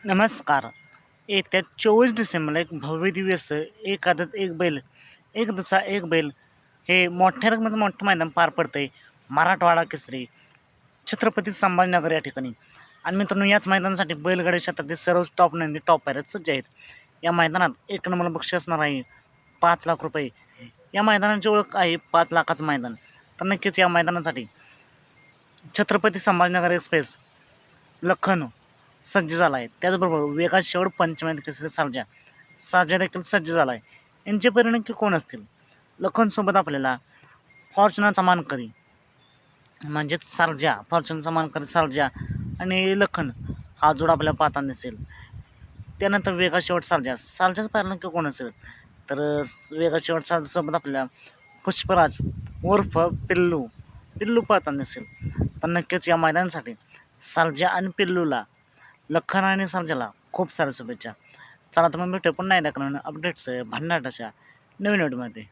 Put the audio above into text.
नमस्कार. येत्या 24 डिसेंबरला एक भव्य दिव्य असं एक आदत एक बैल, एक दुसरा एक बैल हे मोठ्या रकमेचं मोठं मैदान पार पडतंय मराठवाडा केसरी छत्रपती संभाजीनगर या ठिकाणी. आणि मित्रांनो, याच मैदानासाठी बैलगाडी क्षेत्रातील सर्व टॉप नंदी टॉप पायऱ्यात सज्ज आहेत. या मैदानात एक नंबर बक्षीस असणार आहे 5 लाख रुपये. या मैदानाची ओळख आहे 5 लाखाचं मैदान. तर नक्कीच या मैदानासाठी छत्रपती संभाजीनगर एक्सप्रेस लखन सज्ज झाला आहे. त्याचबरोबर वेगात शेवट पंचमेध केसरी सारजा देखील सज्ज झाला आहे. यांचे परिणाम की कोण असतील? लखनसोबत आपल्याला फॉर्च्युनरचा मानकरी म्हणजेच फॉर्च्युनरचा मानकरी सारजा आणि लखन हा जोड आपल्याला पाहताना दिसेल. त्यानंतर वेगात शेवट सारजाचं परिणाम की कोण असेल? तर वेगात शेवट सारजासोबत आपल्याला पुष्पराज उर्फ पिल्लू पाहताना दिसेल. तर नक्कीच या मैदानासाठी सारजा आणि पिल्लूला, लखन आणि सारजाला खूप साऱ्या शुभेच्छा. चला तर मग भेटू पुन्हा एकदा अपडेट्स भन्नाटाच्या नवीन व्हिडिओमध्ये.